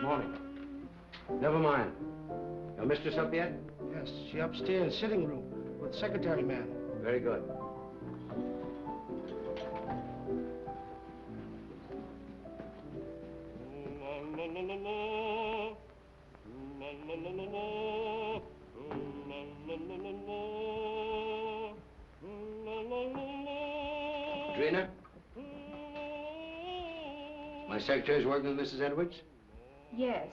Morning. Never mind. Your mistress up yet? Yes, she upstairs, sitting room, with secretary man. Very good. Katrina? My secretary's working with Mrs. Edwards? Yes.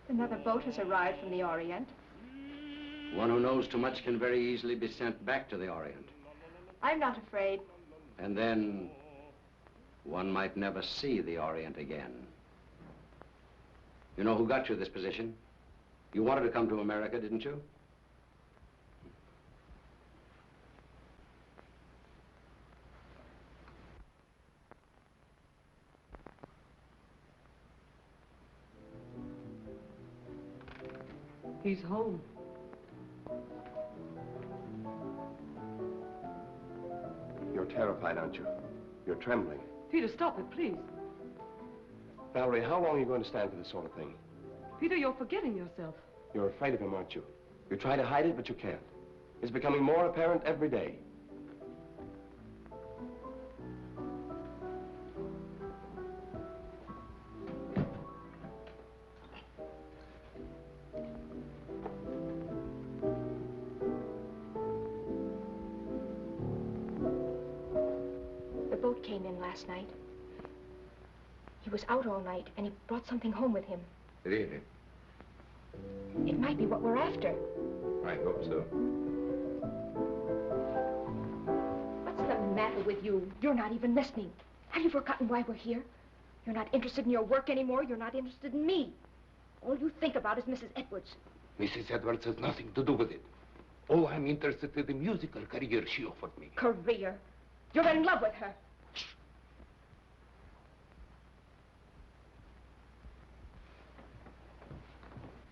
Another boat has arrived from the Orient. One who knows too much can very easily be sent back to the Orient. I'm not afraid. And then one might never see the Orient again. You know who got you this position? You wanted to come to America, didn't you? He's home. You're terrified, aren't you? You're trembling. Peter, stop it, please. Valerie, how long are you going to stand for this sort of thing? Peter, you're forgetting yourself. You're afraid of him, aren't you? You try to hide it, but you can't. It's becoming more apparent every day. The boat came in last night. He was out all night, and he brought something home with him. Really? It might be what we're after. I hope so. What's the matter with you? You're not even listening. Have you forgotten why we're here? You're not interested in your work anymore. You're not interested in me. All you think about is Mrs. Edwards. Mrs. Edwards has nothing to do with it. Oh, I'm interested in the musical career she offered me. Career? You're in love with her.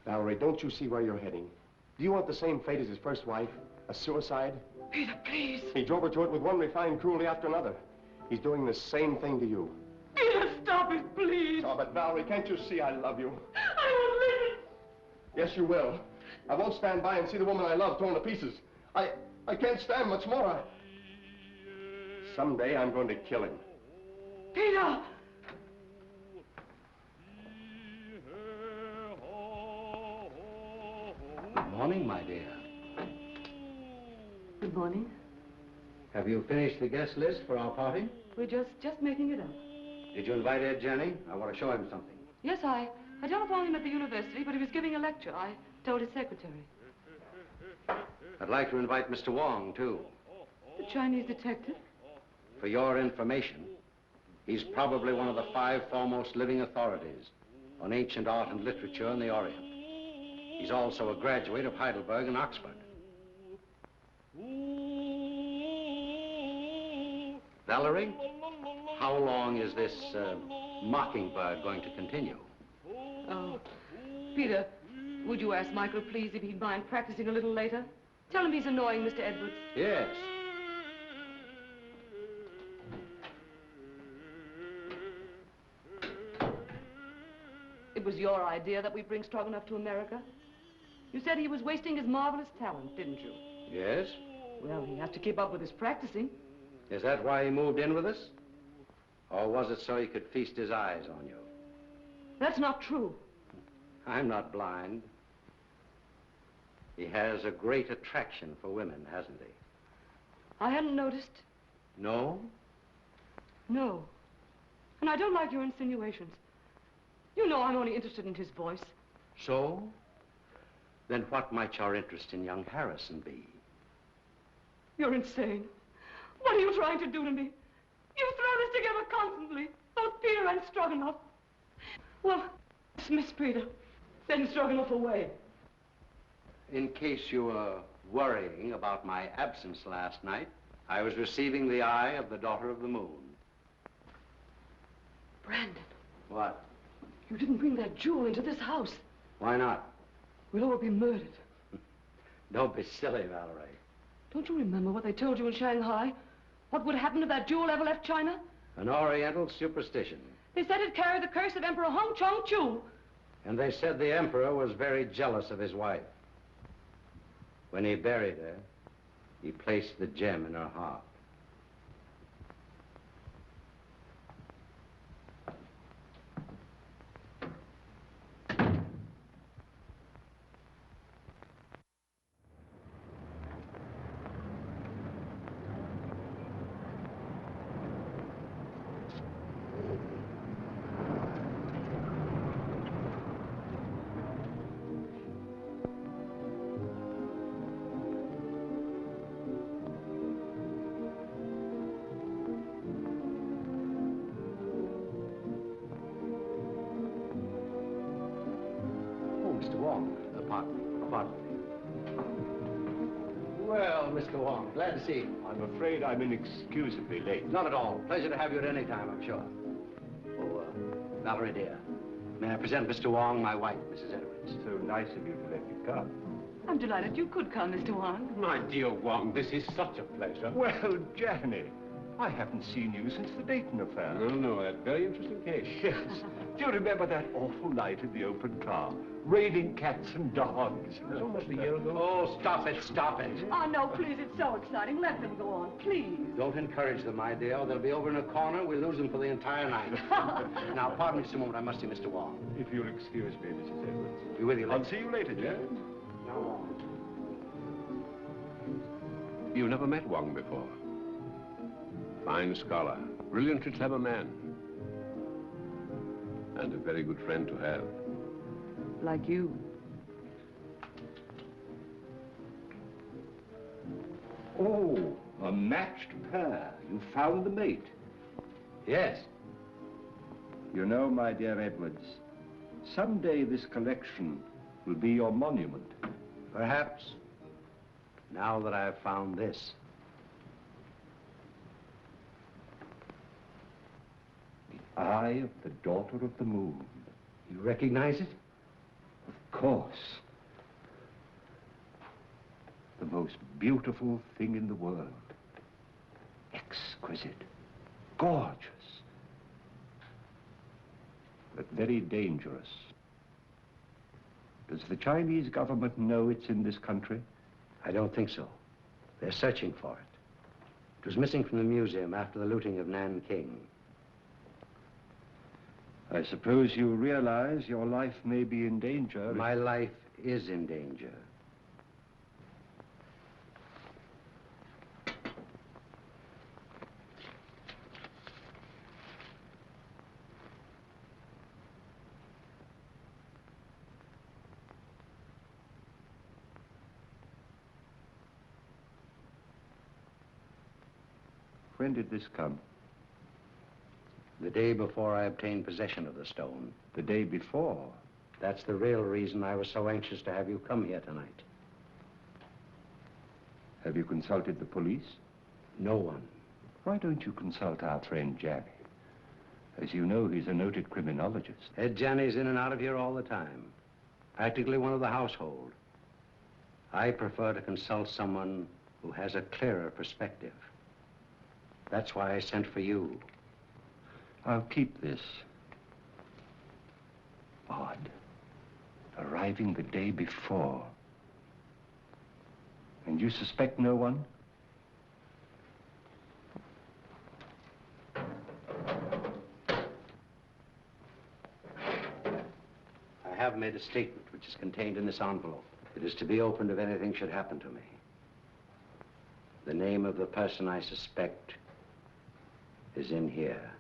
Valerie, don't you see where you're heading? Do you want the same fate as his first wife? A suicide? Peter, please. He drove her to it with one refined cruelty after another. He's doing the same thing to you. Peter, stop it, please. Oh, but Valerie, can't you see I love you? I won't listen. Yes, you will. I won't stand by and see the woman I love torn to pieces. I can't stand much more. Someday I'm going to kill him. Peter! Good morning, my dear. Good morning. Have you finished the guest list for our party? We're just making it up. Did you invite Ed Jenny? I want to show him something. Yes, I telephoned him at the university, but he was giving a lecture. I told his secretary. I'd like to invite Mr. Wong, too. The Chinese detective? For your information, he's probably one of the 5 foremost living authorities on ancient art and literature in the Orient. He's also a graduate of Heidelberg and Oxford. Valerie, how long is this mockingbird going to continue? Oh, Peter, would you ask Michael, please, if he'd mind practicing a little later? Tell him he's annoying Mr. Edwards. Yes. It was your idea that we bring Stroganoff to America. You said he was wasting his marvelous talent, didn't you? Yes? Well, he has to keep up with his practicing. Is that why he moved in with us? Or was it so he could feast his eyes on you? That's not true. I'm not blind. He has a great attraction for women, hasn't he? I hadn't noticed. No? No. And I don't like your insinuations. You know I'm only interested in his voice. So? Then what might your interest in young Harrison be? You're insane. What are you trying to do to me? You throw this together constantly, both Peter and Stroganoff. Well, dismiss Peter, send Stroganoff away. In case you were worrying about my absence last night, I was receiving the eye of the daughter of the moon. Brandon. What? You didn't bring that jewel into this house. Why not? We'll all be murdered. Don't be silly, Valerie. Don't you remember what they told you in Shanghai? What would happen if that jewel ever left China? An Oriental superstition. They said it carried the curse of Emperor Hong Chong-chu. And they said the emperor was very jealous of his wife. When he buried her, he placed the gem in her heart. Mr. Wong, pardon me. Well, Mr. Wong, glad to see you. I'm afraid I'm inexcusably late. Not at all. Pleasure to have you at any time, I'm sure. Oh, Valerie, dear, may I present Mr. Wong, my wife, Mrs. Edwards. So nice of you to let me come. I'm delighted you could come, Mr. Wong. My dear Wong, this is such a pleasure. Well, Janny, I haven't seen you since the Dayton affair. No, that very interesting case. Yes. Do you remember that awful night in the open car? Raining cats and dogs. It was almost a year ago. Oh, stop it, stop it. Oh, no, please, it's so exciting. Let them go on, please. Don't encourage them, my dear. They'll be over in a corner. We'll lose them for the entire night. Now, pardon me just a moment. I must see Mr. Wong. If you'll excuse me, Mrs. Edwards. Be with you later. I'll see you later, Jan. Now, Wong. You never met Wong before. Fine scholar, brilliantly clever man. And a very good friend to have. Like you. Oh, a matched pair. You found the mate. Yes. You know, my dear Edwards, someday this collection will be your monument. Perhaps. Now that I've found this. The eye of the daughter of the moon. You recognize it? Of course. The most beautiful thing in the world. Exquisite. Gorgeous. But very dangerous. Does the Chinese government know it's in this country? I don't think so. They're searching for it. It was missing from the museum after the looting of Nanking. I suppose you realize your life may be in danger. My life is in danger. When did this come? The day before I obtained possession of the stone. The day before. That's the real reason I was so anxious to have you come here tonight. Have you consulted the police? No one. Why don't you consult our friend Janny? As you know, he's a noted criminologist. Ed Janny's in and out of here all the time. Practically one of the household. I prefer to consult someone who has a clearer perspective. That's why I sent for you. I'll keep this. Odd. Arriving the day before. And you suspect no one? I have made a statement which is contained in this envelope. It is to be opened if anything should happen to me. The name of the person I suspect is in here.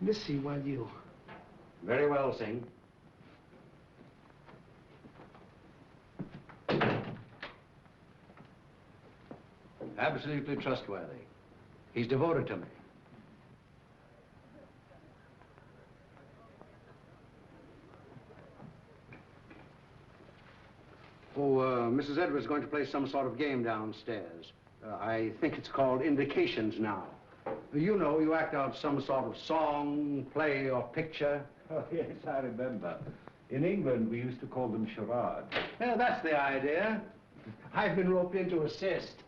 Missy, while you... Very well, Singh. Absolutely trustworthy. He's devoted to me. Mrs. Edwards is going to play some sort of game downstairs. I think it's called Indications now. You know, you act out some sort of song, play, or picture. Oh, yes, I remember. In England, we used to call them charades. Yeah, that's the idea. I've been roped in to assist.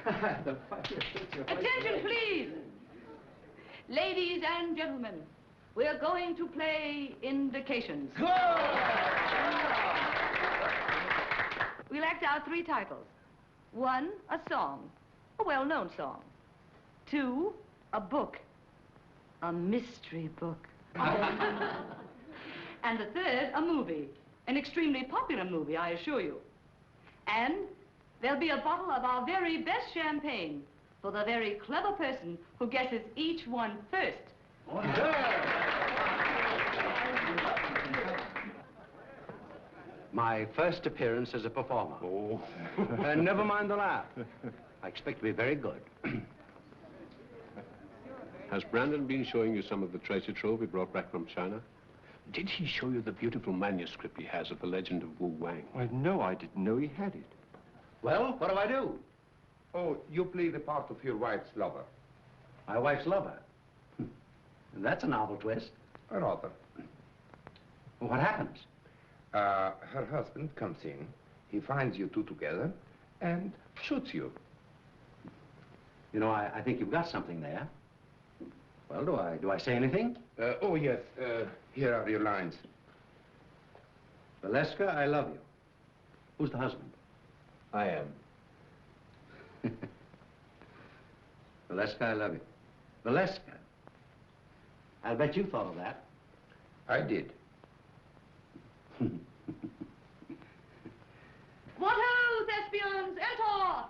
Attention, please. Ladies and gentlemen, we're going to play indications. We'll act out 3 titles. 1, a song, a well-known song. 2, a book, a mystery book. And the 3rd, a movie, an extremely popular movie, I assure you. And there'll be a bottle of our very best champagne for the very clever person who guesses each one first. My first appearance as a performer. Oh. Never mind the laugh. I expect to be very good. Has Brandon been showing you some of the treasure trove he brought back from China? Did he show you the beautiful manuscript he has of the legend of Wu Wang? Well, no, I didn't know he had it. Well, what do I do? Oh, you play the part of your wife's lover. My wife's lover. That's a novel twist. Rather. Well, what happens? Her husband comes in, he finds you two together, and shoots you. You know, I think you've got something there. Well, do I say anything? Oh, yes, here are your lines. Valeska, I love you. Who's the husband? I am. Valeska, I love you. Valeska. I'll bet you thought of that. I did. What ho, thespians, enter!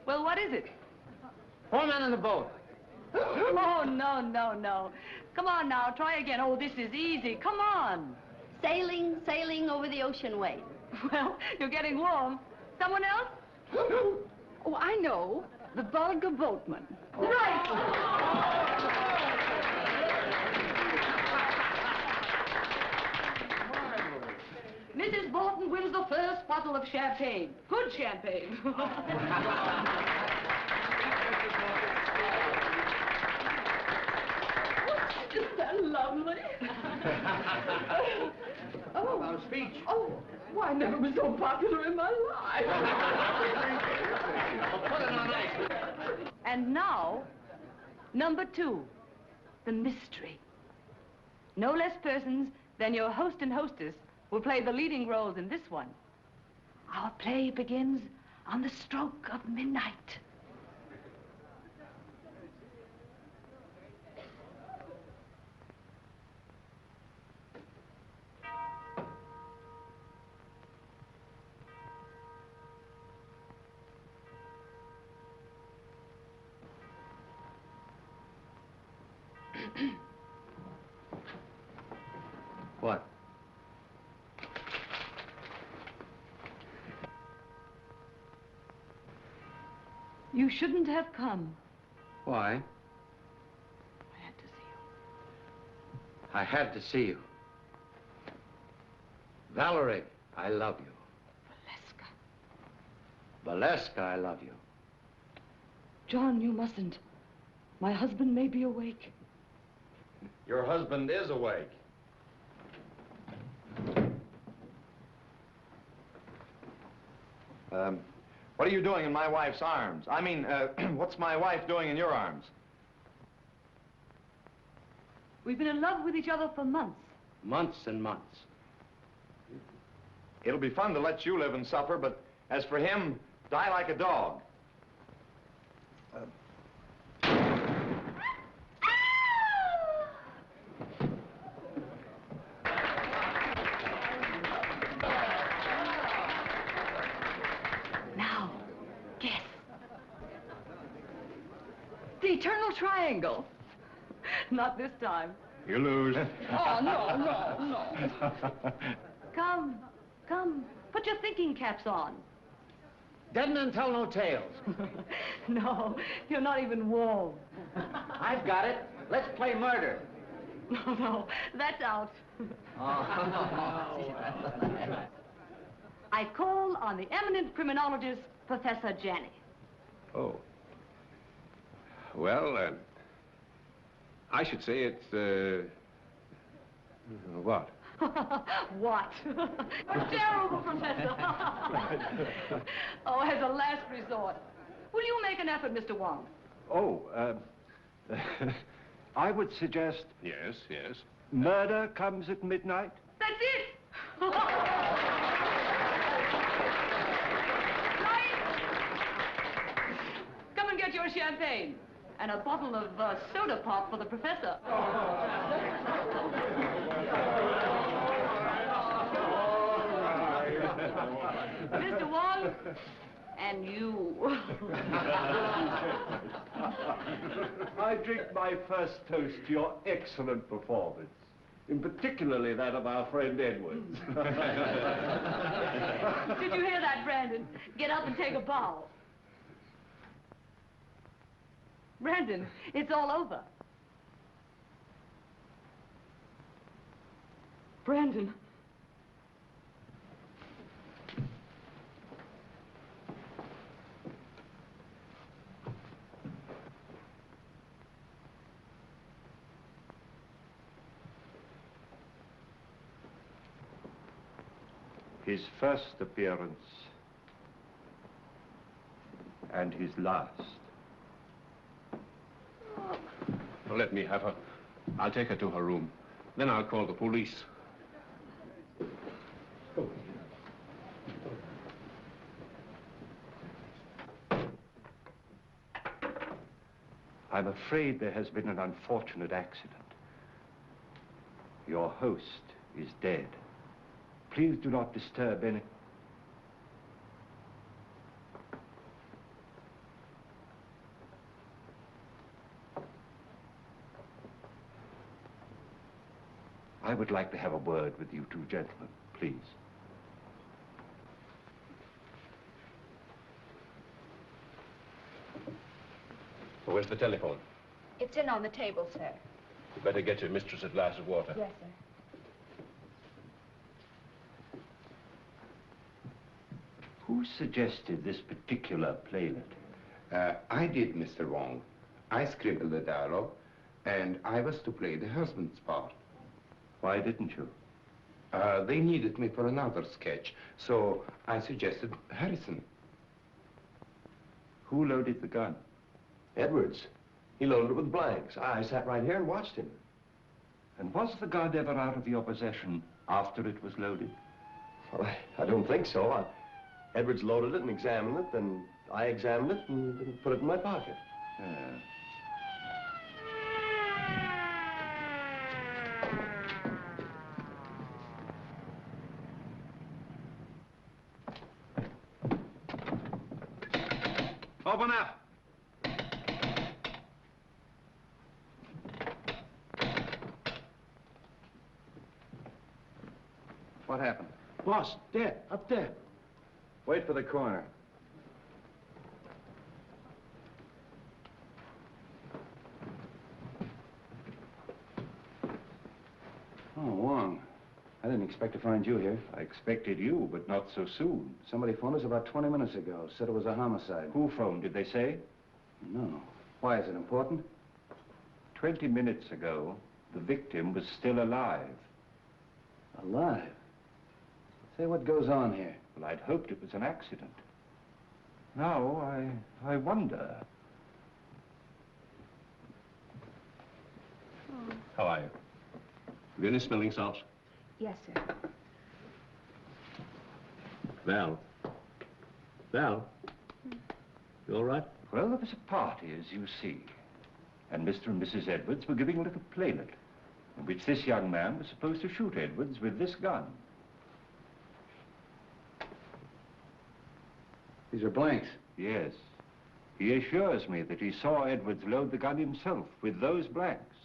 Well, what is it? 4 men in the boat. Oh, no. Come on now, try again. Oh, this is easy. Come on. Sailing over the ocean waves. Well, you're getting warm. Someone else? Oh, I know. The vulgar boatman. Right. Mrs. Bolton wins the first bottle of champagne. Good champagne. Isn't that lovely? Oh. About a speech. Oh, why, I never was so popular in my life. Put it on ice. And now, number 2, the mystery. No less persons than your host and hostess will play the leading roles in this one. Our play begins on the stroke of midnight. What? You shouldn't have come. Why? I had to see you. I had to see you. Valerie, I love you. Valeska. Valeska, I love you. John, you mustn't. My husband may be awake. Your husband is awake. What are you doing in my wife's arms? I mean, what's my wife doing in your arms? We've been in love with each other for months. Months and months. It'll be fun to let you live and suffer, but as for him, die like a dog. Now, guess. The eternal triangle. Not this time. You lose. Oh, no. Come. Put your thinking caps on. Dead men tell no tales. No, you're not even warm. I've got it. Let's play murder. No, that's out. I call on the eminent criminologist, Professor Janney. Oh. Well, I should say it's, what? What? Terrible, Professor. Oh, as a last resort. Will you make an effort, Mr. Wong? Oh, I would suggest Yes, yes. murder comes at midnight. That's it! Right? Come and get your champagne. And a bottle of soda pop for the professor. Mr. Wong, and you. I drink my first toast to your excellent performance, in particularly that of our friend Edwards. Did you hear that, Brandon? Get up and take a bow. Brandon, it's all over. Brandon. His first appearance and his last. Well, let me have her. I'll take her to her room. Then I'll call the police. I'm afraid there has been an unfortunate accident. Your host is dead. Please do not disturb any... I would like to have a word with you two gentlemen, please. Where's the telephone? It's in on the table, sir. You better get your mistress a glass of water. Yes, sir. Who suggested this particular playlet? I did, Mr. Wong. I scribbled the dialogue, and I was to play the husband's part. Why didn't you? They needed me for another sketch, so I suggested Harrison. Who loaded the gun? Edwards. He loaded it with blanks. I sat right here and watched him. And was the gun ever out of your possession after it was loaded? Well, I don't think so. Edwards loaded it and examined it, then I examined it and put it in my pocket. Open up. What happened? Boss, there, up there. Wait for the coroner. Oh, Wong. I didn't expect to find you here. I expected you, but not so soon. Somebody phoned us about 20 minutes ago. Said it was a homicide. Who phoned, did they say? No. Why, is it important? 20 minutes ago, the victim was still alive. Alive? Say, what goes on here? Well, I'd hoped it was an accident. Now, I wonder. How are you? Have you any smelling salts? Yes, sir. Val. Val? You all right? Well, there was a party, as you see. And Mr. and Mrs. Edwards were giving a little playlet, in which this young man was supposed to shoot Edwards with this gun. These are blanks. Yes. He assures me that he saw Edwards load the gun himself with those blanks.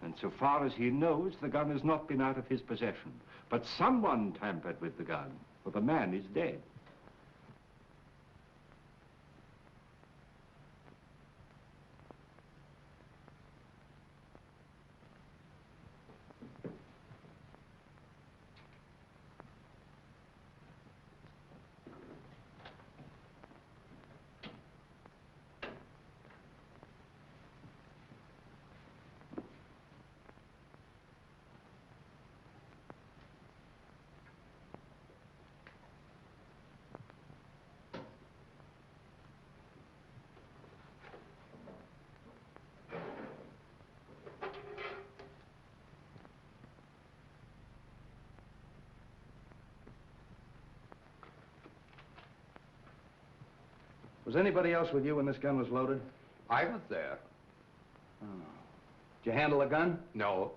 And so far as he knows, the gun has not been out of his possession. But someone tampered with the gun, for the man is dead. Was anybody else with you when this gun was loaded? I was there. Oh. Did you handle the gun? No.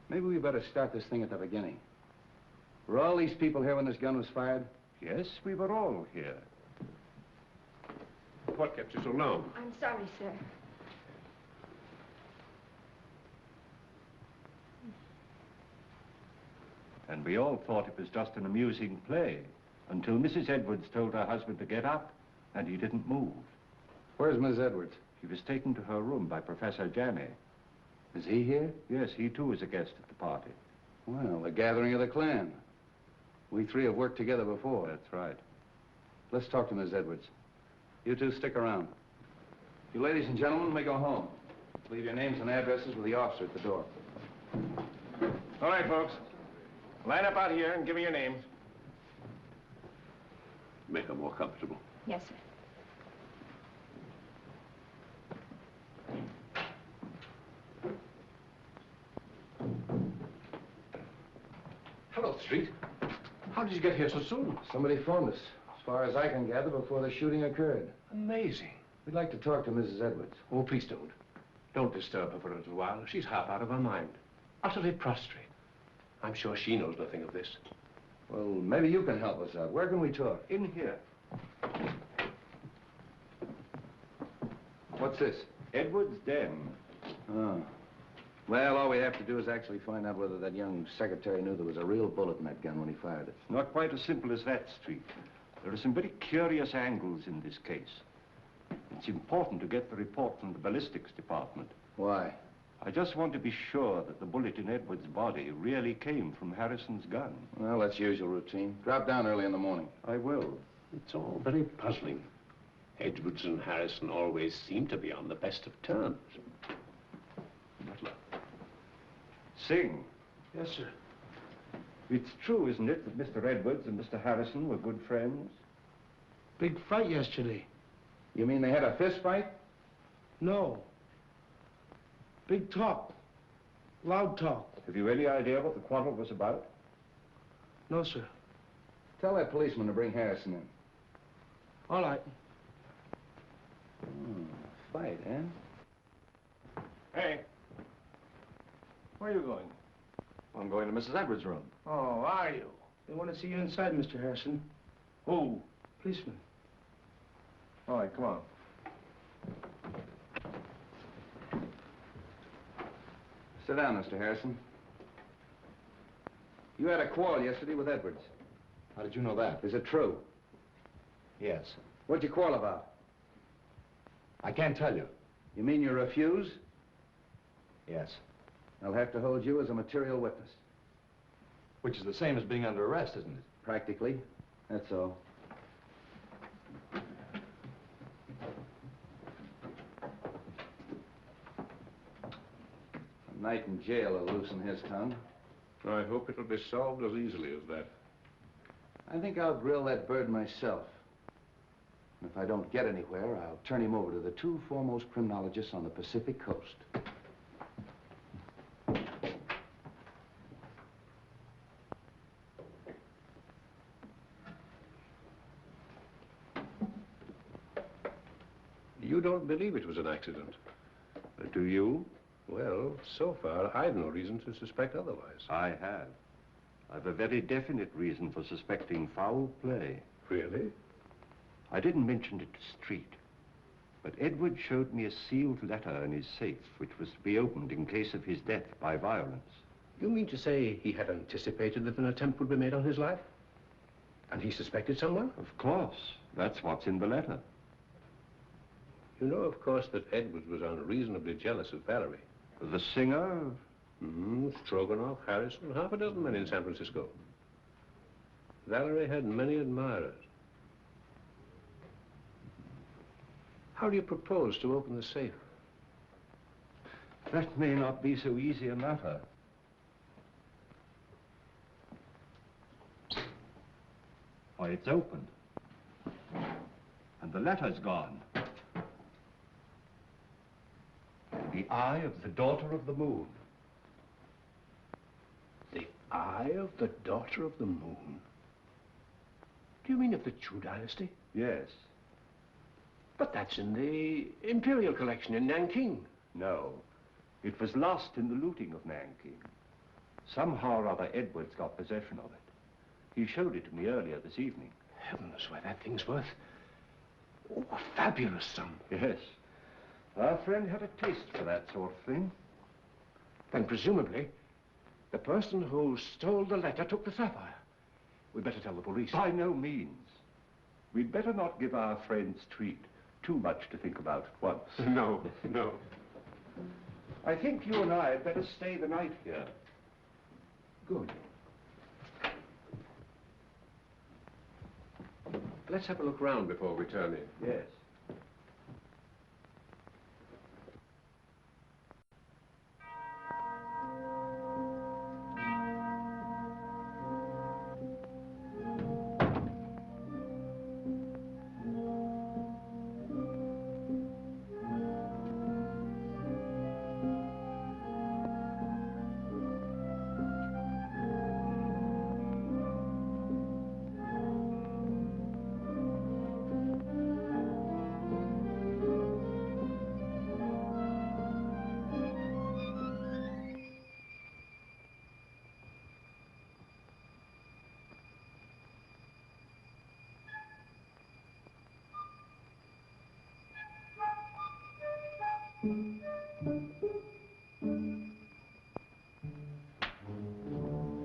Maybe we better start this thing at the beginning. Were all these people here when this gun was fired? Yes, we were all here. What kept you so long? I'm sorry, sir. And we all thought it was just an amusing play until Mrs. Edwards told her husband to get up, and he didn't move. Where's Miss Edwards? He was taken to her room by Professor Janney. Is he here? Yes, he too is a guest at the party. Well, the gathering of the clan. We three have worked together before. That's right. Let's talk to Miss Edwards. You two stick around. You ladies and gentlemen may go home. Leave your names and addresses with the officer at the door. All right, folks. Line up out here and give me your names. Make her more comfortable. Yes, sir. Hello, Street. How did you get here so soon? Somebody phoned us, as far as I can gather, before the shooting occurred. Amazing. We'd like to talk to Mrs. Edwards. Oh, please don't. Don't disturb her for a little while. She's half out of her mind. Utterly prostrate. I'm sure she knows nothing of this. Well, maybe you can help us out. Where can we talk? In here. What's this? Edwards' den. Oh. Well, all we have to do is actually find out whether that young secretary knew there was a real bullet in that gun when he fired it. Not quite as simple as that, Street. There are some very curious angles in this case. It's important to get the report from the ballistics department. Why? I just want to be sure that the bullet in Edwards' body really came from Harrison's gun. Well, that's usual routine. Drop down early in the morning. I will. It's all very puzzling. Edwards and Harrison always seem to be on the best of terms. Butler. Sing. Yes, sir. It's true, isn't it, that Mr. Edwards and Mr. Harrison were good friends? Big fight yesterday. You mean they had a fist fight? No. Big talk. Loud talk. Have you any idea what the quarrel was about? No, sir. Tell that policeman to bring Harrison in. All right. Fight, eh? Hey. Where are you going? I'm going to Mrs. Edwards' room. Oh, are you? They want to see you inside, Mr. Harrison. Who? Policeman. All right, come on. Sit down, Mr. Harrison. You had a quarrel yesterday with Edwards. How did you know that? Is it true? Yes. What'd you quarrel about? I can't tell you. You mean you refuse? Yes. I'll have to hold you as a material witness. Which is the same as being under arrest, isn't it? Practically. That's all. A night in jail will loosen his tongue. I hope it'll be solved as easily as that. I think I'll grill that bird myself. And if I don't get anywhere, I'll turn him over to the two foremost criminologists on the Pacific coast. You don't believe it was an accident? Do you? Well, so far, I've no reason to suspect otherwise. I have. I've a very definite reason for suspecting foul play. Really? I didn't mention it to Street, but Edward showed me a sealed letter in his safe, which was to be opened in case of his death by violence. You mean to say he had anticipated that an attempt would be made on his life? And he suspected someone? Of course. That's what's in the letter. You know, of course, that Edwards was unreasonably jealous of Valerie. The singer? Stroganoff, Harrison, half a dozen men in San Francisco. Valerie had many admirers. How do you propose to open the safe? That may not be so easy a matter. Why, it's opened. And the letter's gone. The eye of the daughter of the moon. The Eye of the Daughter of the Moon? Do you mean of the Chu dynasty? Yes. But that's in the Imperial collection in Nanking. No. It was lost in the looting of Nanking. Somehow or other, Edwards got possession of it. He showed it to me earlier this evening. Heavens, why, that thing's worth a fabulous sum. Yes. Our friend had a taste for that sort of thing. Then presumably, the person who stole the letter took the sapphire. We'd better tell the police. By no means. We'd better not give our friend's treat too much to think about at once. No, no. I think you and I had better stay the night here. Good. Let's have a look round before we turn in. Yes.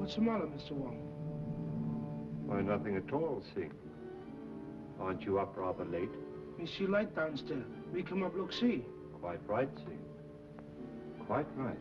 What's the matter, Mr. Wong? Why, nothing at all, Sing. Aren't you up rather late? We see light downstairs. We come up, look, see. Quite right, Sing. Quite right.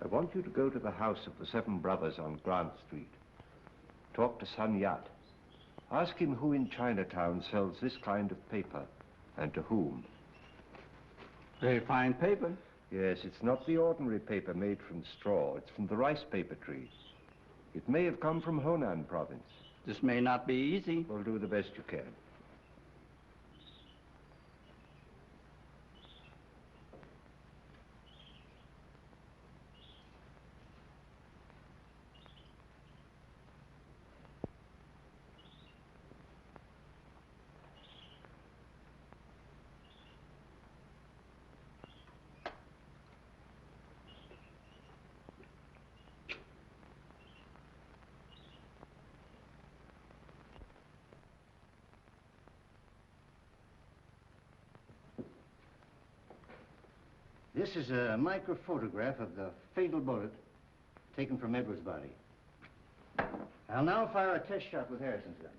I want you to go to the house of the Seven Brothers on Grant Street. Talk to Sun Yat. Ask him who in Chinatown sells this kind of paper, and to whom. Very fine paper. Yes, it's not the ordinary paper made from straw. It's from the rice paper tree. It may have come from Honan province. This may not be easy. Well, do the best you can. This is a microphotograph of the fatal bullet taken from Edwards' body. I'll now fire a test shot with Harrison's gun.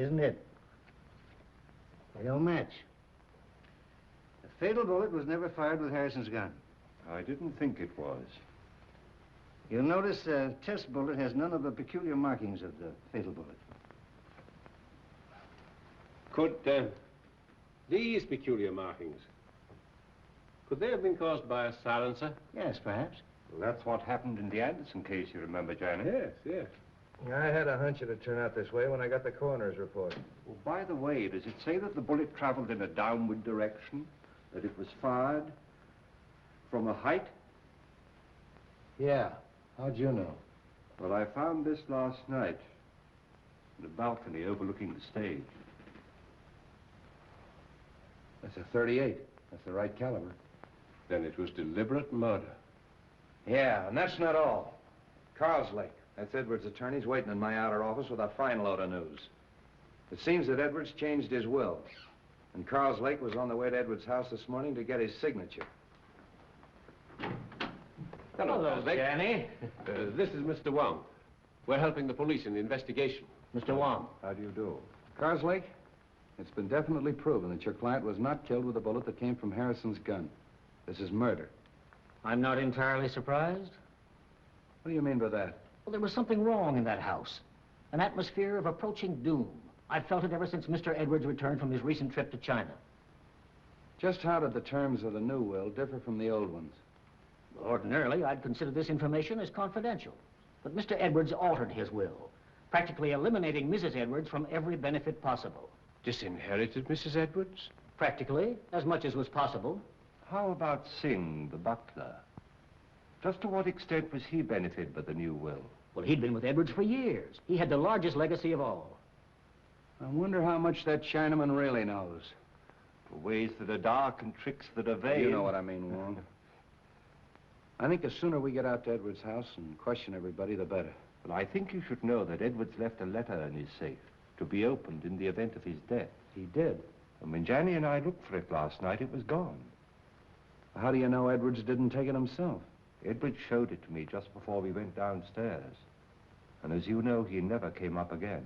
isn't it? They don't match. The fatal bullet was never fired with Harrison's gun. I didn't think it was. You'll notice the test bullet has none of the peculiar markings of the fatal bullet. Could these peculiar markings, could they have been caused by a silencer? Yes, perhaps. Well, that's what happened in the Anderson case, you remember, Johnny? Yes, yes. I had a hunch it'd turn out this way when I got the coroner's report. Well, by the way, does it say that the bullet traveled in a downward direction? That it was fired from a height? Yeah. How'd you know? Well, I found this last night in a balcony overlooking the stage. That's a .38. That's the right caliber. Then it was deliberate murder. Yeah, and that's not all. Carlslake, that's Edwards' attorney's waiting in my outer office with a fine load of news. It seems that Edwards changed his will, and Carlslake was on the way to Edwards' house this morning to get his signature. Hello, Danny. This is Mr. Wong. We're helping the police in the investigation. Mr. Wong. How do you do? Karslake, it's been definitely proven that your client was not killed with a bullet that came from Harrison's gun. This is murder. I'm not entirely surprised. What do you mean by that? Well, there was something wrong in that house. An atmosphere of approaching doom. I've felt it ever since Mr. Edwards returned from his recent trip to China. Just how did the terms of the new will differ from the old ones? Well, ordinarily, I'd consider this information as confidential. But Mr. Edwards altered his will, practically eliminating Mrs. Edwards from every benefit possible. Disinherited Mrs. Edwards? Practically, as much as was possible. How about Singh, the butler? Just to what extent was he benefited by the new will? Well, he'd been with Edwards for years. He had the largest legacy of all. I wonder how much that Chinaman really knows. For ways that are dark and tricks that are vain. You know what I mean, Wong. I think the sooner we get out to Edwards' house and question everybody, the better. Well, I think you should know that Edwards left a letter in his safe to be opened in the event of his death. He did. And when Janny and I looked for it last night, it was gone. How do you know Edwards didn't take it himself? Edwards showed it to me just before we went downstairs. And as you know, he never came up again.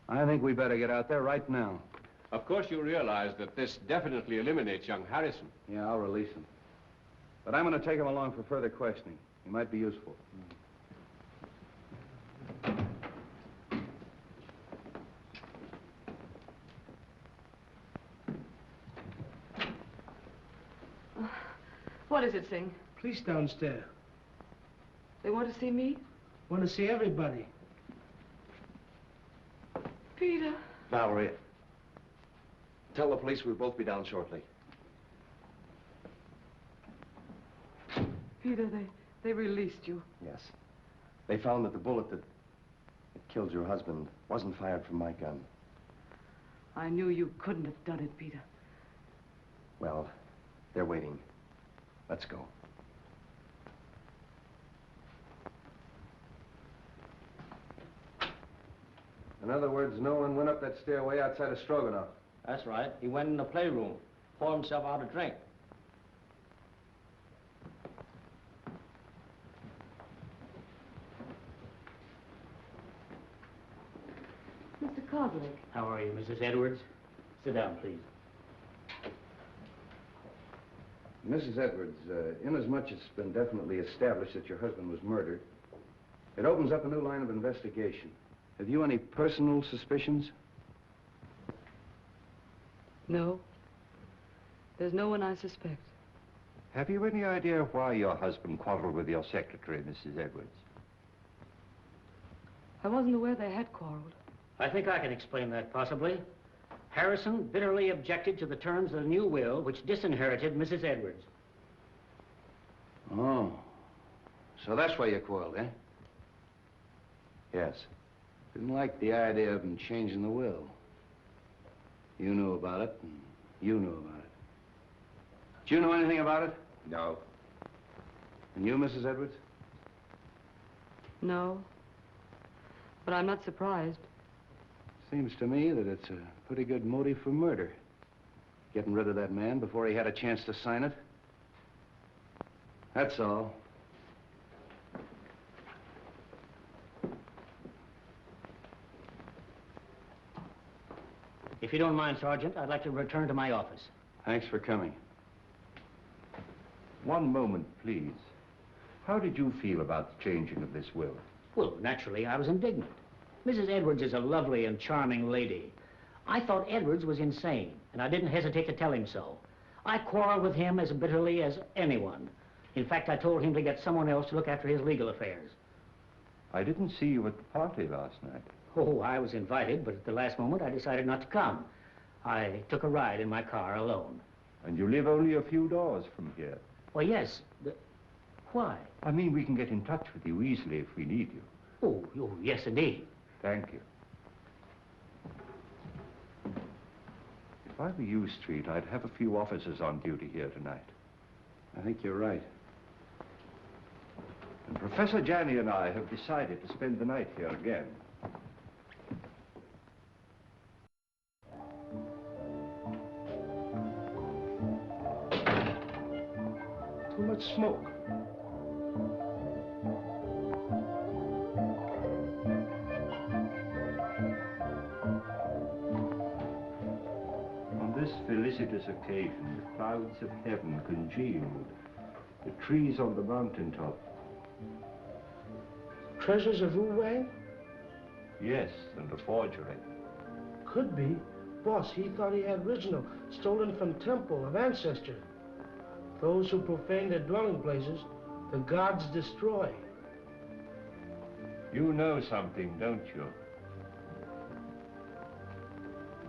I think we better get out there right now. Of course you realize that this definitely eliminates young Harrison. Yeah, I'll release him. But I'm going to take him along for further questioning. He might be useful. What is it, Singh? Police downstairs. They want to see me? Want to see everybody. Peter. Valerie, tell the police we'll both be down shortly. Peter, they released you. Yes. They found that the bullet that killed your husband wasn't fired from my gun. I knew you couldn't have done it, Peter. Well, they're waiting. Let's go. In other words, no one went up that stairway outside of Stroganoff. That's right. He went in the playroom, poured himself out a drink. Mr. Karloff. How are you, Mrs. Edwards? Sit down, please. Mrs. Edwards, inasmuch as it's been definitely established that your husband was murdered, it opens up a new line of investigation. Have you any personal suspicions? No. There's no one I suspect. Have you any idea why your husband quarreled with your secretary, Mrs. Edwards? I wasn't aware they had quarreled. I think I can explain that, possibly. Harrison bitterly objected to the terms of the new will, which disinherited Mrs. Edwards. Oh. So that's why you quarreled, eh? Yes. Didn't like the idea of him changing the will. You knew about it, and you knew about it. Did you know anything about it? No. And you, Mrs. Edwards? No. But I'm not surprised. Seems to me that it's a pretty good motive for murder. Getting rid of that man before he had a chance to sign it. That's all. If you don't mind, Sergeant, I'd like to return to my office. Thanks for coming. One moment, please. How did you feel about the changing of this will? Well, naturally, I was indignant. Mrs. Edwards is a lovely and charming lady. I thought Edwards was insane, and I didn't hesitate to tell him so. I quarreled with him as bitterly as anyone. In fact, I told him to get someone else to look after his legal affairs. I didn't see you at the party last night. Oh, I was invited, but at the last moment, I decided not to come. I took a ride in my car alone. And you live only a few doors from here. Well, yes. Why? I mean, we can get in touch with you easily if we need you. Oh, yes, indeed. Thank you. If I were you, Street, I'd have a few officers on duty here tonight. I think you're right. And Professor Janney and I have decided to spend the night here again. Too much smoke. On this felicitous occasion, the clouds of heaven congealed. The trees on the mountaintop. Treasures of Wu-Wei? Yes, and a forgery. Could be. Boss, he thought he had original, stolen from temple of ancestor. Those who profane their dwelling places, the gods destroy. You know something, don't you?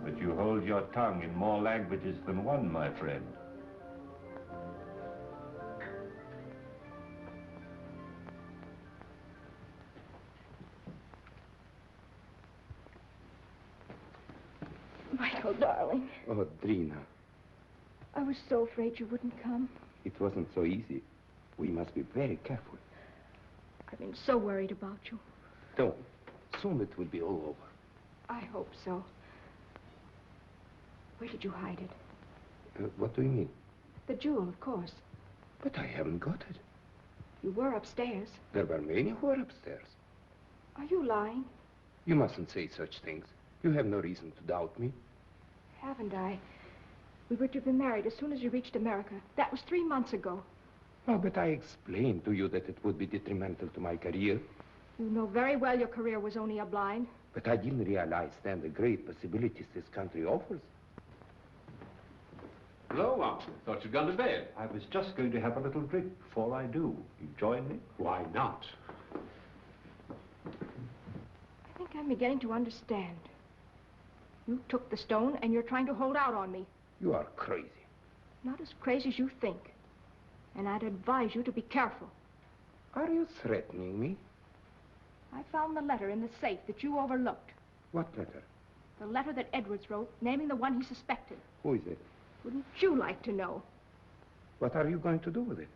But you hold your tongue in more languages than one, my friend. Michael, darling, Oh, Drina, I was so afraid you wouldn't come. it wasn't so easy. We must be very careful. I've been so worried about you. Don't. Soon it will be all over. I hope so. Where did you hide it? What do you mean? The jewel, of course. But I haven't got it. You were upstairs. There were many who were upstairs. Are you lying? You mustn't say such things. You have no reason to doubt me. Haven't I? We were to be married as soon as you reached America. That was 3 months ago. Oh, but I explained to you that it would be detrimental to my career. You know very well your career was only a blind. But I didn't realize then the great possibilities this country offers. Hello, Wong. Thought you'd gone to bed. I was just going to have a little drink before I do. You join me? Why not? I think I'm beginning to understand. You took the stone and you're trying to hold out on me. You are crazy. Not as crazy as you think. And I'd advise you to be careful. Are you threatening me? I found the letter in the safe that you overlooked. What letter? The letter that Edwards wrote, naming the one he suspected. Who is it? Wouldn't you like to know? What are you going to do with it?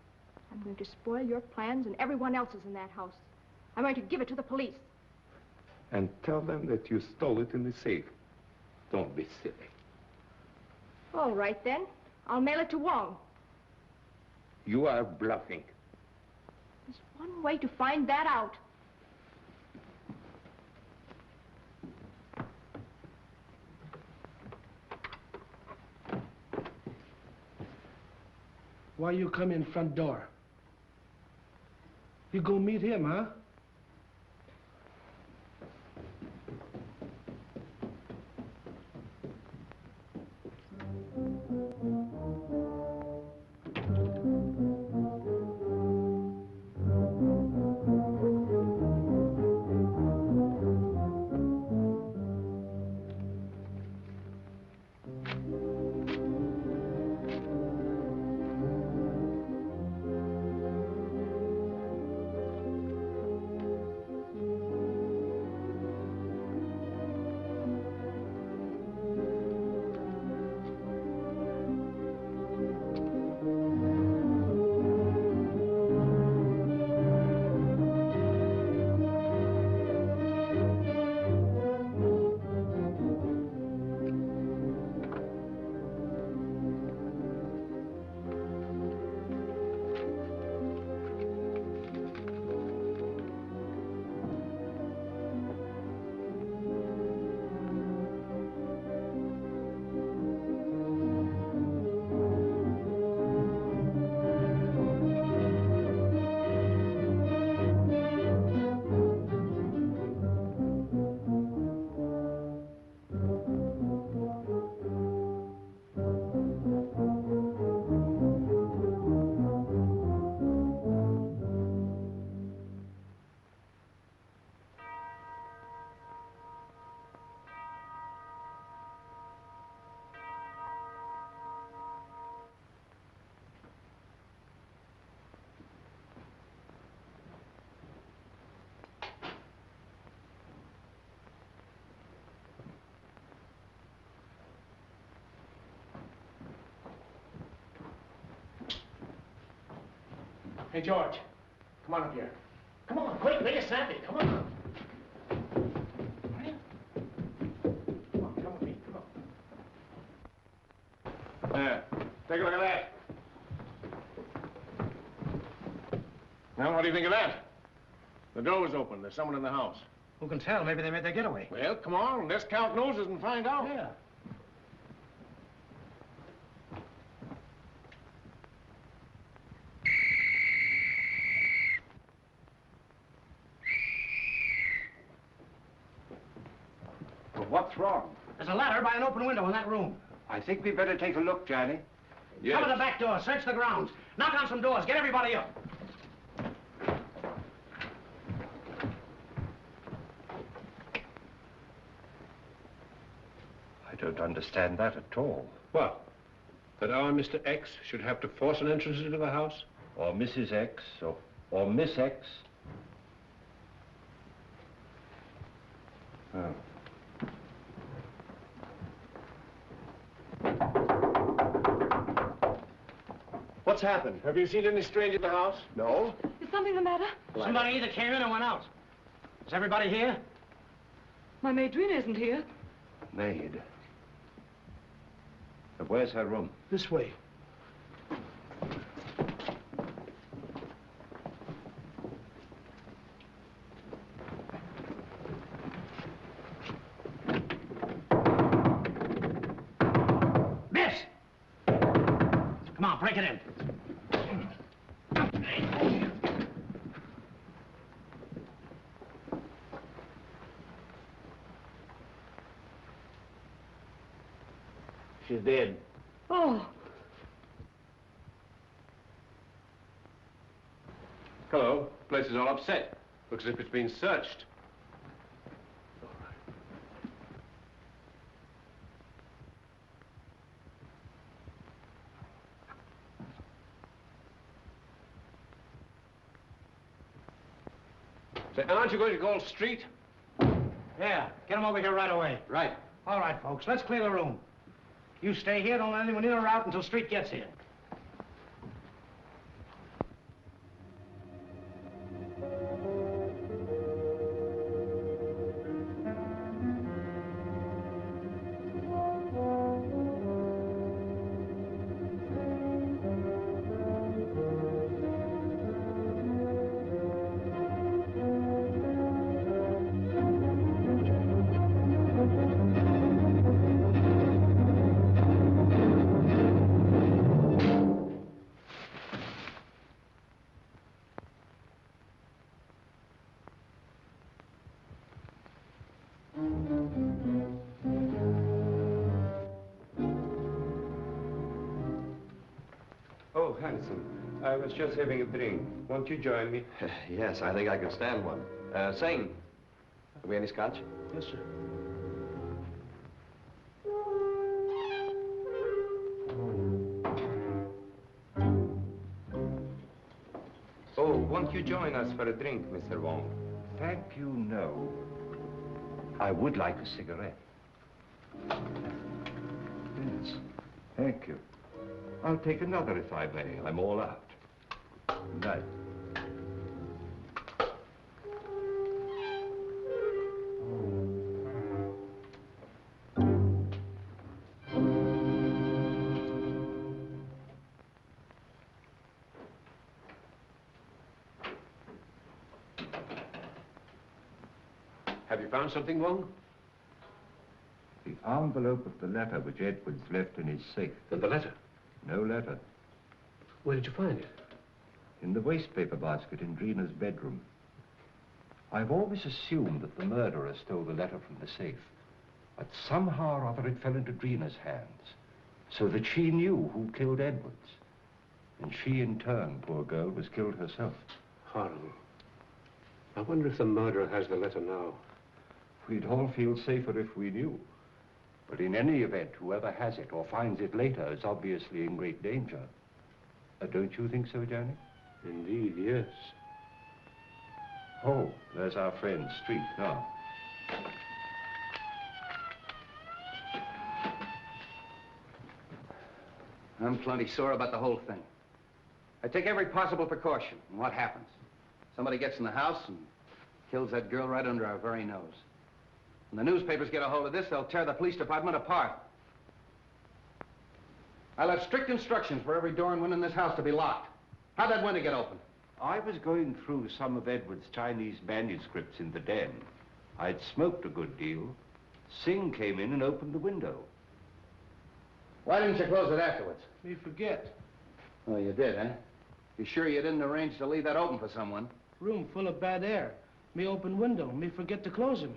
I'm going to spoil your plans and everyone else's in that house. I'm going to give it to the police. And tell them that you stole it in the safe. Don't be silly. All right, then. I'll mail it to Wong. You are bluffing. There's one way to find that out. Why you come in front door? You go meet him, huh? Hey, George, come on up here. Come on, quick, make it snappy. Come on. Come with me, come on. There. Take a look at that. Now, what do you think of that? The door was open. There's someone in the house. Who can tell? Maybe they made their getaway. Well, come on. Let's count noses and find out. Yeah. Well, what's wrong? There's a ladder by an open window in that room. I think we better take a look, Johnny. Yes. Cover the back door. Search the grounds. Knock on some doors. Get everybody up. I don't understand that at all. What? That our Mr. X should have to force an entrance into the house? Or Mrs. X, or Miss X. Oh. What's happened? Have you seen any stranger in the house? No. Is something the matter? Somebody either came in or went out. Is everybody here? My maid Drina isn't here. Maid. But where's her room? This way. Miss! Come on, break it in. She's dead. Oh. Hello. Place is all upset. Looks as if it's been searched. Say, aren't you going to call street? Yeah, get them over here right away. Right. All right, folks, let's clear the room. You stay here, don't let anyone in or out until Street gets here. Oh, handsome. I was just having a drink. Won't you join me? Yes, I think I could stand one. Sing. Have we any scotch? Yes, sir. Oh, won't you join us for a drink, Mr. Wong? Thank you, no. I would like a cigarette. Yes, thank you. I'll take another if I may. I'm all out. Good night. Have you found something, Wong? The envelope of the letter which Edwards left in his safe. The letter? No letter. Where did you find it? In the wastepaper basket in Drina's bedroom. I've always assumed that the murderer stole the letter from the safe. But somehow or other it fell into Drina's hands. So that she knew who killed Edwards. And she, in turn, poor girl, was killed herself. Horrible. I wonder if the murderer has the letter now. We'd all feel safer if we knew. But in any event, whoever has it or finds it later is obviously in great danger. Don't you think so, Johnny? Indeed, yes. Oh, there's our friend, Street, now. I'm plenty sore about the whole thing. I take every possible precaution. And what happens? Somebody gets in the house and kills that girl right under our very nose. When the newspapers get a hold of this, they'll tear the police department apart. I left strict instructions for every door and window in this house to be locked. How'd that window get open? I was going through some of Edward's Chinese manuscripts in the den. I'd smoked a good deal. Singh came in and opened the window. Why didn't you close it afterwards? Me forget. Oh, you did, eh? You sure you didn't arrange to leave that open for someone? Room full of bad air. Me open window. Me forget to close him.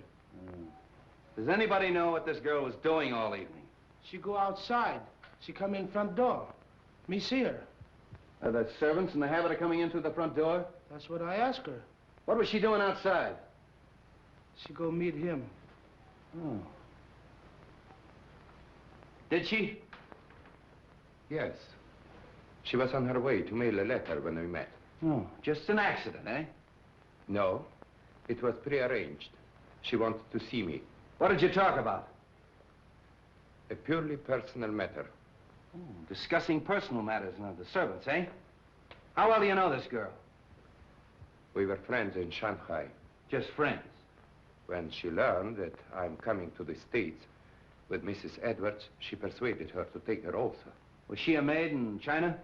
Does anybody know what this girl was doing all evening? She go outside. She come in front door. Me see her. Are the servants in the habit of coming in through the front door? That's what I asked her. What was she doing outside? She go meet him. Oh. Did she? Yes. She was on her way to mail a letter when we met. Oh, just an accident, eh? No, it was prearranged. She wanted to see me. What did you talk about? A purely personal matter. Oh, discussing personal matters now, the servants, eh? How well do you know this girl? We were friends in Shanghai. Just friends? When she learned that I'm coming to the States with Mrs. Edwards, she persuaded her to take her also. Was she a maid in China?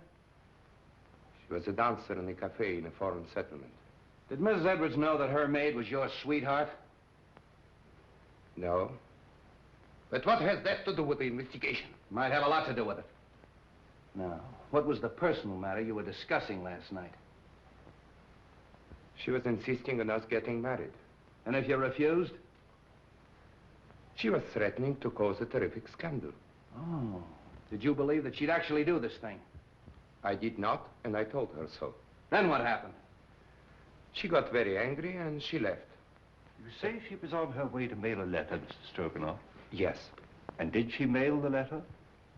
She was a dancer in a cafe in a foreign settlement. Did Mrs. Edwards know that her maid was your sweetheart? No. But what has that to do with the investigation? Might have a lot to do with it. Now, what was the personal matter you were discussing last night? She was insisting on us getting married. And if you refused? She was threatening to cause a terrific scandal. Oh. Did you believe that she'd actually do this thing? I did not, and I told her so. Then what happened? She got very angry and she left. You say she was on her way to mail a letter, Mr. Stroganoff? Yes. And did she mail the letter?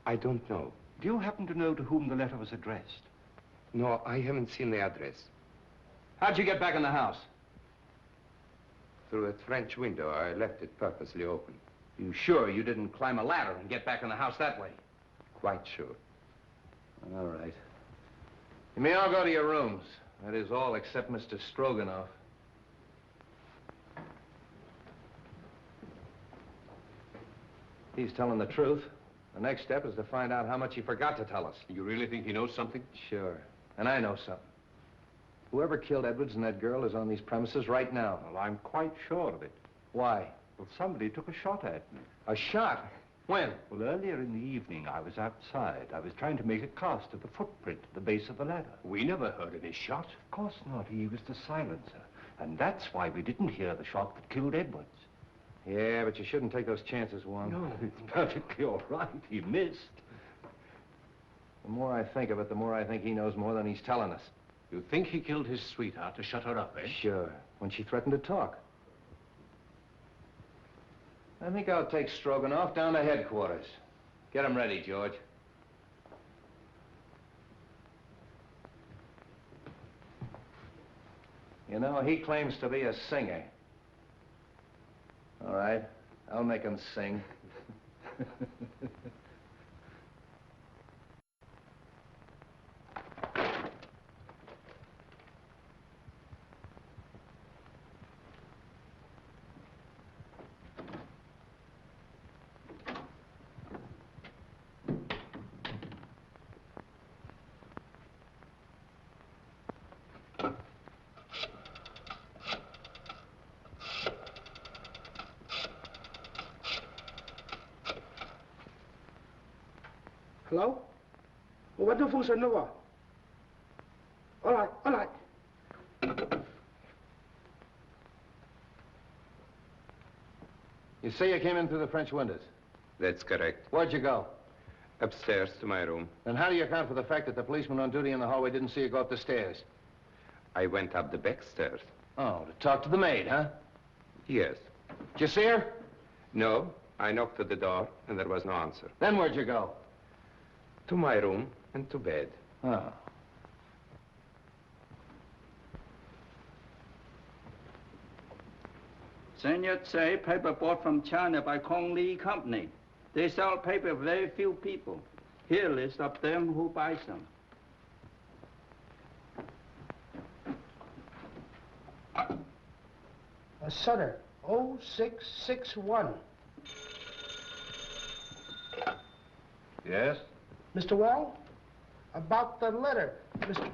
I don't know. Do you happen to know to whom the letter was addressed? No, I haven't seen the address. How'd you get back in the house? Through that French window. I left it purposely open. You sure you didn't climb a ladder and get back in the house that way? Quite sure. All right. You may all go to your rooms. That is all except Mr. Stroganoff. He's telling the truth. The next step is to find out how much he forgot to tell us. You really think he knows something? Sure. And I know something. Whoever killed Edwards and that girl is on these premises right now. Well, I'm quite sure of it. Why? Well, somebody took a shot at me. A shot? When? Well, earlier in the evening, I was outside. I was trying to make a cast of the footprint at the base of the ladder. We never heard any shot. Of course not. He was the silencer. And that's why we didn't hear the shot that killed Edwards. Yeah, but you shouldn't take those chances, Wong. No, it's perfectly all right. He missed. The more I think of it, the more I think he knows more than he's telling us. You think he killed his sweetheart to shut her up, eh? Sure. When she threatened to talk. I think I'll take Stroganoff down to headquarters. Get him ready, George. You know, he claims to be a singer. All right, I'll make him sing. Hello? What the fuss Noah? All right, all right. You say you came in through the French windows? That's correct. Where'd you go? Upstairs to my room. Then how do you account for the fact that the policeman on duty in the hallway didn't see you go up the stairs? I went up the back stairs. Oh, to talk to the maid, huh? Yes. Did you see her? No, I knocked at the door and there was no answer. Then where'd you go? To my room and to bed. Oh. Senior say paper bought from China by Kong Lee Company. They sell paper to very few people. Here list of them who buy some. Sutter, 0661. Yes? Mr. Wong? About the letter, Mr.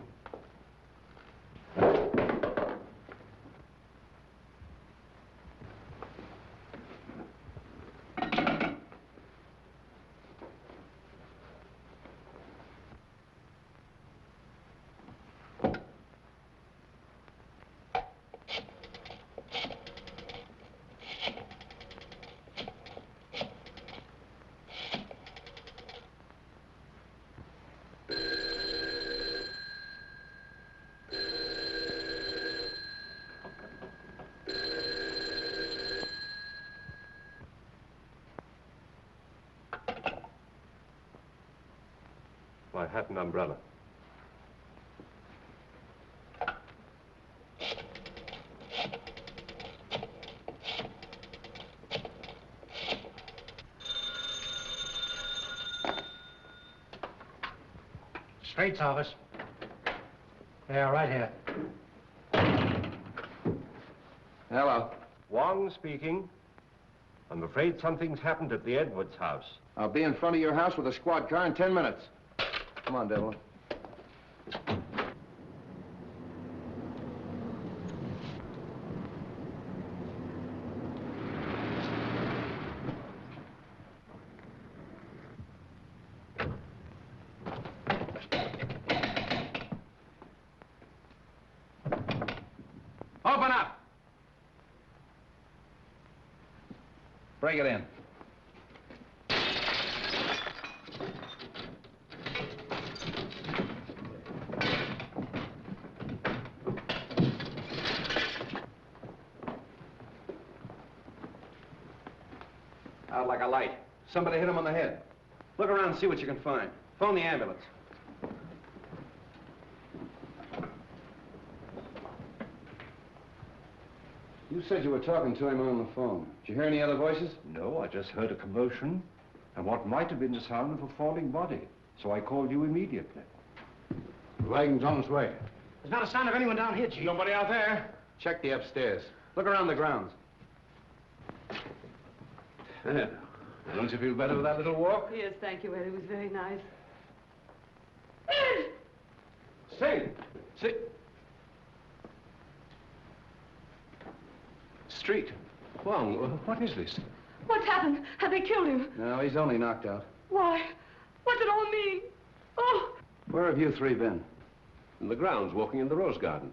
My hat and umbrella. Straight's office. Yeah, right here. Hello. Wong speaking. I'm afraid something's happened at the Edwards house. I'll be in front of your house with a squad car in 10 minutes. Come on, Devlin. Open up! Break it in. Out like a light. Somebody hit him on the head. Look around and see what you can find. Phone the ambulance. You said you were talking to him on the phone. Did you hear any other voices? No, I just heard a commotion and what might have been the sound of a falling body. So I called you immediately. The wagon's on its way. There's not a sign of anyone down here, Chief. Nobody out there? Check the upstairs. Look around the grounds. Don't you feel better with that little walk? Yes, thank you, Ed. It was very nice. Sing! Sing! Street. Wong, what is this? What's happened? Have they killed him? No, he's only knocked out. Why? What's it all mean? Oh! Where have you three been? In the grounds, walking in the rose garden.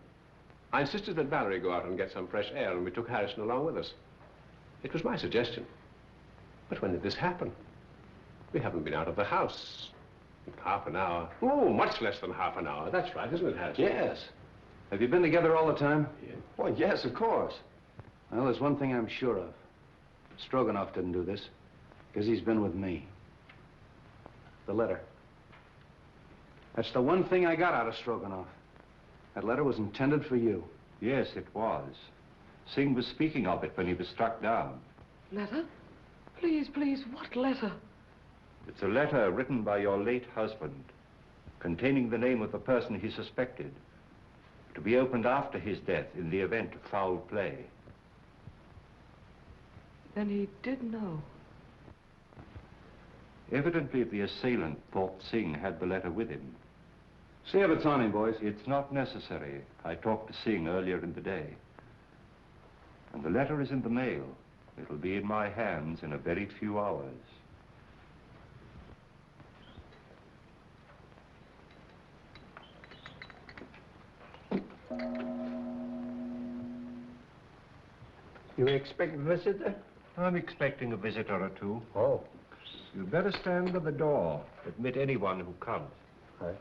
I insisted that Valerie go out and get some fresh air, and we took Harrison along with us. It was my suggestion. But when did this happen? We haven't been out of the house in half an hour. Oh, much less than half an hour. That's right, isn't it, Harrison? Yes. Have you been together all the time? Yeah. Well, yes, of course. Well, there's one thing I'm sure of. Stroganoff didn't do this, because he's been with me. The letter. That's the one thing I got out of Stroganoff. That letter was intended for you. Yes, it was. Singh was speaking of it when he was struck down. Letter? Please, please, what letter? It's a letter written by your late husband, containing the name of the person he suspected, to be opened after his death in the event of foul play. Then he did know. Evidently, the assailant thought Singh had the letter with him. See if it's on him, boys. It's not necessary. I talked to Singh earlier in the day. And the letter is in the mail. It'll be in my hands in a very few hours. You expect a visitor? I'm expecting a visitor or two. Oh. You'd better stand by the door. Admit anyone who comes. Right.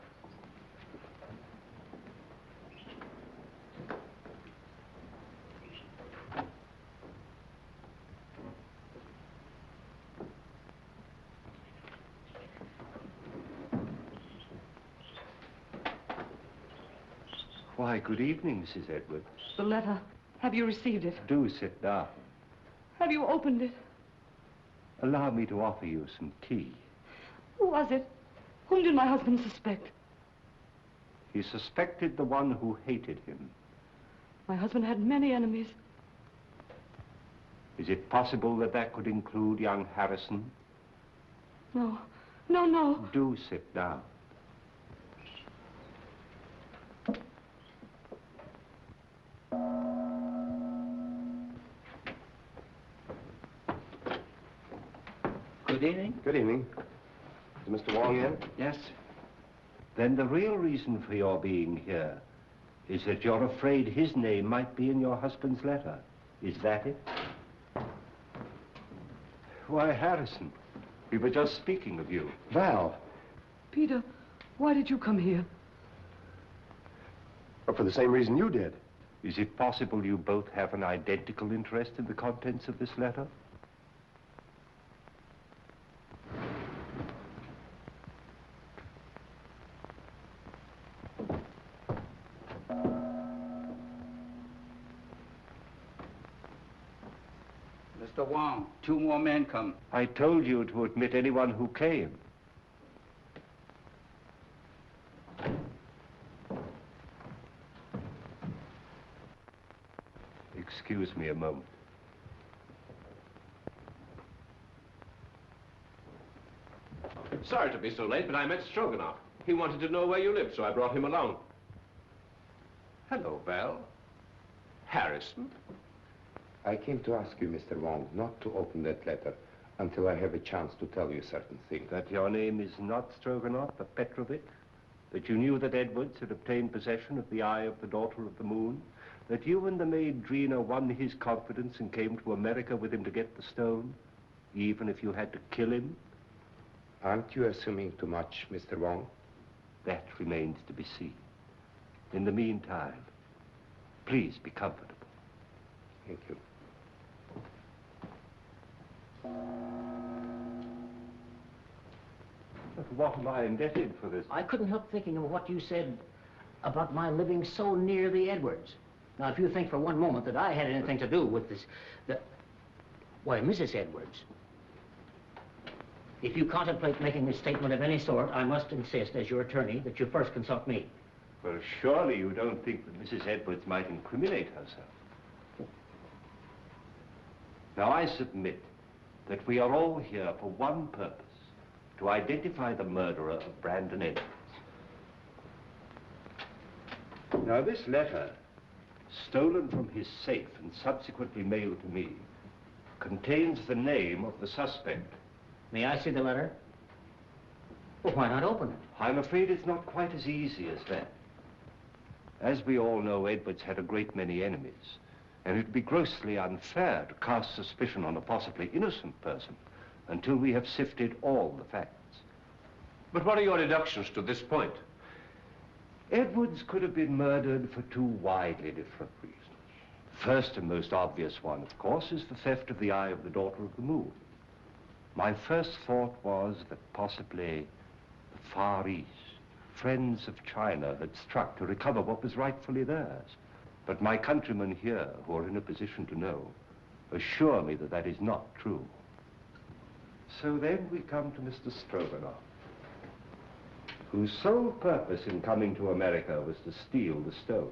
Why, good evening, Mrs. Edwards. The letter. Have you received it? Do sit down. Have you opened it? Allow me to offer you some tea. Who was it? Whom did my husband suspect? He suspected the one who hated him. My husband had many enemies. Is it possible that that could include young Harrison? No. No, no. Do sit down. Good evening. Good evening. Is Mr. Wong in? Yes. Then the real reason for your being here is that you're afraid his name might be in your husband's letter. Is that it? Why, Harrison, we were just speaking of you. Val. Peter, why did you come here? Well, for the same reason you did. Is it possible you both have an identical interest in the contents of this letter? Mr. Wong, 2 more men come. I told you to admit anyone who came. Excuse me a moment. Sorry to be so late, but I met Stroganoff. He wanted to know where you lived, so I brought him along. Hello, Val. Harrison? I came to ask you, Mr. Wong, not to open that letter until I have a chance to tell you certain things. That your name is not Stroganoff, but Petrovich? That you knew that Edwards had obtained possession of the Eye of the Daughter of the Moon? That you and the maid Drina won his confidence and came to America with him to get the stone, even if you had to kill him? Aren't you assuming too much, Mr. Wong? That remains to be seen. In the meantime, please be comfortable. Thank you. But what am I indebted for this? I couldn't help thinking of what you said about my living so near the Edwards. Now, if you think for one moment that I had anything to do with this, why, Mrs. Edwards, if you contemplate making a statement of any sort, I must insist, as your attorney, that you first consult me. Well, surely you don't think that Mrs. Edwards might incriminate herself. Now, I submit that we are all here for one purpose, to identify the murderer of Brandon Edwards. Now, this letter, stolen from his safe and subsequently mailed to me, contains the name of the suspect. May I see the letter? Well, why not open it? I'm afraid it's not quite as easy as that. As we all know, Edwards had a great many enemies, and it'd be grossly unfair to cast suspicion on a possibly innocent person until we have sifted all the facts. But what are your deductions to this point? Edwards could have been murdered for 2 widely different reasons. The first and most obvious one, of course, is the theft of the Eye of the Daughter of the Moon. My first thought was that possibly the Far East, friends of China, had struck to recover what was rightfully theirs. But my countrymen here, who are in a position to know, assure me that that is not true. So then we come to Mr. Stroganoff, whose sole purpose in coming to America was to steal the stone.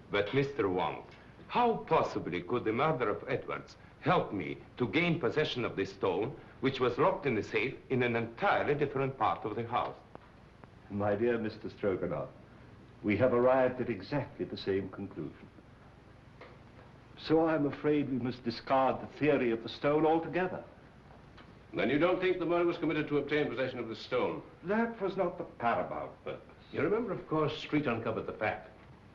But, Mr. Wong, how possibly could the murder of Edwards help me to gain possession of this stone, which was locked in the safe in an entirely different part of the house? My dear Mr. Stroganoff, we have arrived at exactly the same conclusion. So I'm afraid we must discard the theory of the stone altogether. Then you don't think the murder was committed to obtain possession of the stone? That was not the paramount purpose. You remember, of course, Street uncovered the fact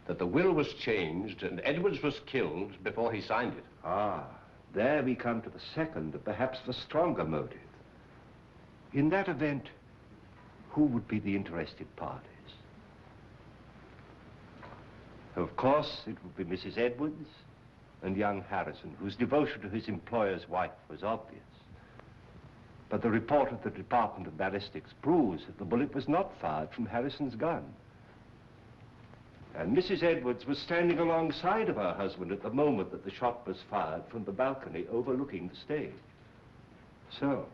that the will was changed and Edwards was killed before he signed it. Ah, there we come to the second, perhaps the stronger motive. In that event, who would be the interested parties? Of course, it would be Mrs. Edwards and young Harrison, whose devotion to his employer's wife was obvious. But the report of the Department of Ballistics proves that the bullet was not fired from Harrison's gun. And Mrs. Edwards was standing alongside of her husband at the moment that the shot was fired from the balcony overlooking the stage. So,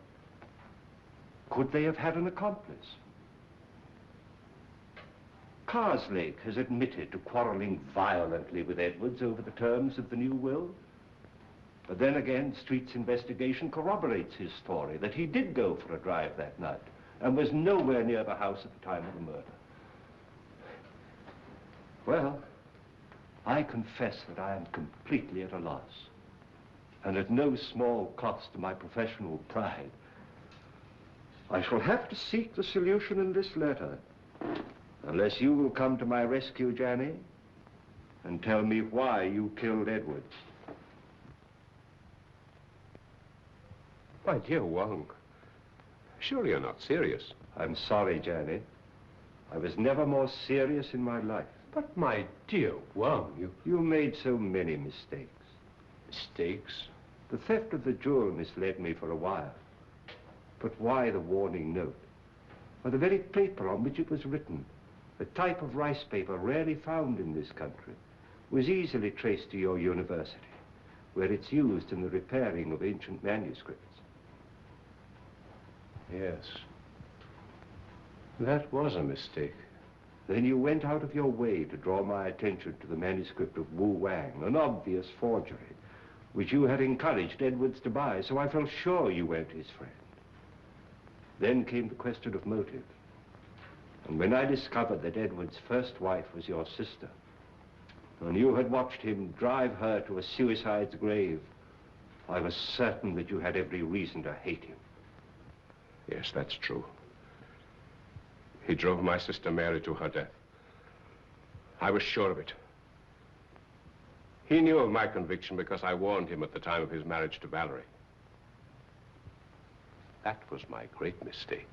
could they have had an accomplice? Karloff has admitted to quarreling violently with Edwards over the terms of the new will. But then again, Street's investigation corroborates his story that he did go for a drive that night and was nowhere near the house at the time of the murder. Well, I confess that I am completely at a loss, and at no small cost to my professional pride. I shall have to seek the solution in this letter, unless you will come to my rescue, Janny, and tell me why you killed Edwards. My dear Wong, surely you're not serious. I'm sorry, Janny. I was never more serious in my life. But my dear Wong, You made so many mistakes. Mistakes? The theft of the jewel misled me for a while. But why the warning note? Or the very paper on which it was written, a type of rice paper rarely found in this country, was easily traced to your university, where it's used in the repairing of ancient manuscripts. Yes. That was a mistake. Then you went out of your way to draw my attention to the manuscript of Wu Wang, an obvious forgery, which you had encouraged Edwards to buy, so I felt sure you weren't his friend. Then came the question of motive. And when I discovered that Edwards' first wife was your sister, and you had watched him drive her to a suicide's grave, I was certain that you had every reason to hate him. Yes, that's true. He drove my sister Mary to her death. I was sure of it. He knew of my conviction because I warned him at the time of his marriage to Valerie. That was my great mistake.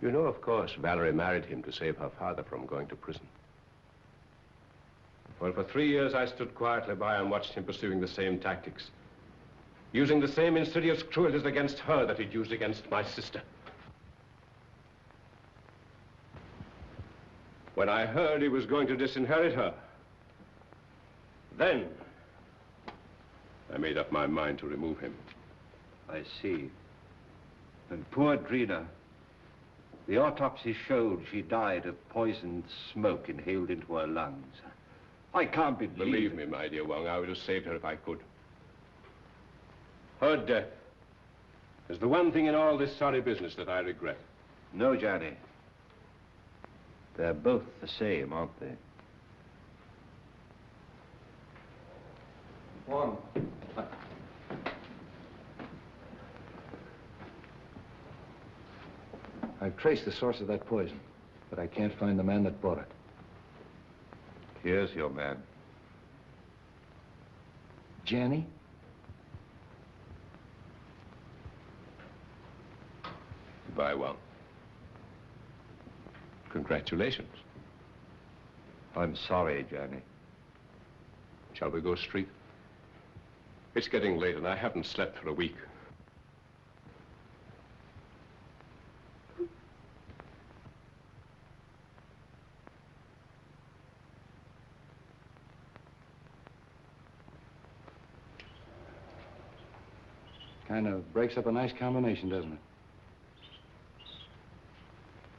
You know, of course, Valerie married him to save her father from going to prison. Well, for 3 years, I stood quietly by and watched him pursuing the same tactics, using the same insidious cruelties against her that he'd used against my sister. When I heard he was going to disinherit her, then I made up my mind to remove him. I see. And poor Drina, the autopsy showed she died of poisoned smoke inhaled into her lungs. I can't Believe me, my dear Wong, I would have saved her if I could. Her death is the one thing in all this sorry business that I regret. No, Johnny. They're both the same, aren't they? Wong. I've traced the source of that poison, but I can't find the man that bought it. Here's your man. Janny? Goodbye, Wong. Congratulations. I'm sorry, Johnny. Shall we go street? It's getting late and I haven't slept for a week. Kind of breaks up a nice combination, doesn't it?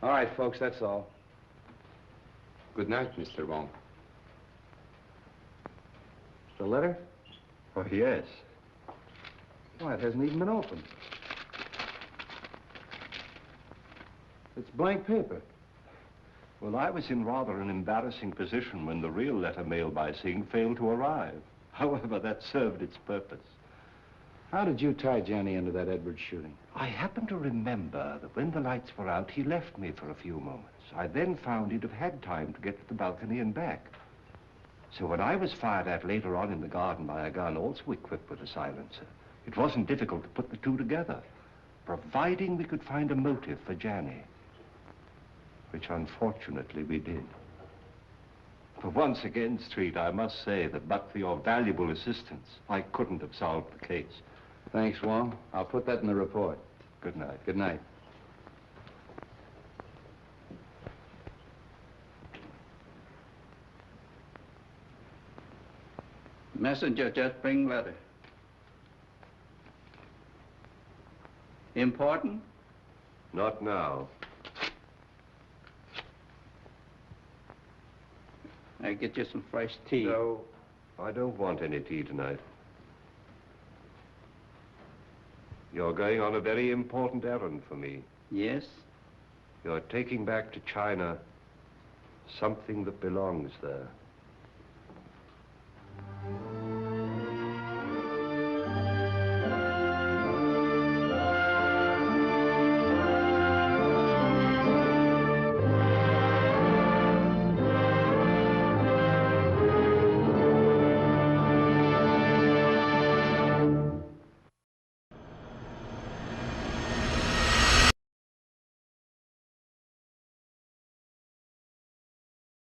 All right, folks, that's all. Good night, Mr. Wong. The letter? Oh, yes. Why, it hasn't even been opened. It's blank paper. Well, I was in rather an embarrassing position when the real letter mailed by Singh failed to arrive. However, that served its purpose. How did you tie Johnny into that Edwards shooting? I happen to remember that when the lights were out, he left me for a few moments. I then found he'd have had time to get to the balcony and back. So when I was fired at later on in the garden by a gun also equipped with a silencer, it wasn't difficult to put the two together, providing we could find a motive for Johnny, which unfortunately we did. But once again, Street, I must say that but for your valuable assistance, I couldn't have solved the case. Thanks, Wong. I'll put that in the report. Good night. Good night. Messenger just bring letter. Important? Not now. I get you some fresh tea. No, I don't want any tea tonight. You're going on a very important errand for me. Yes? You're taking back to China something that belongs there.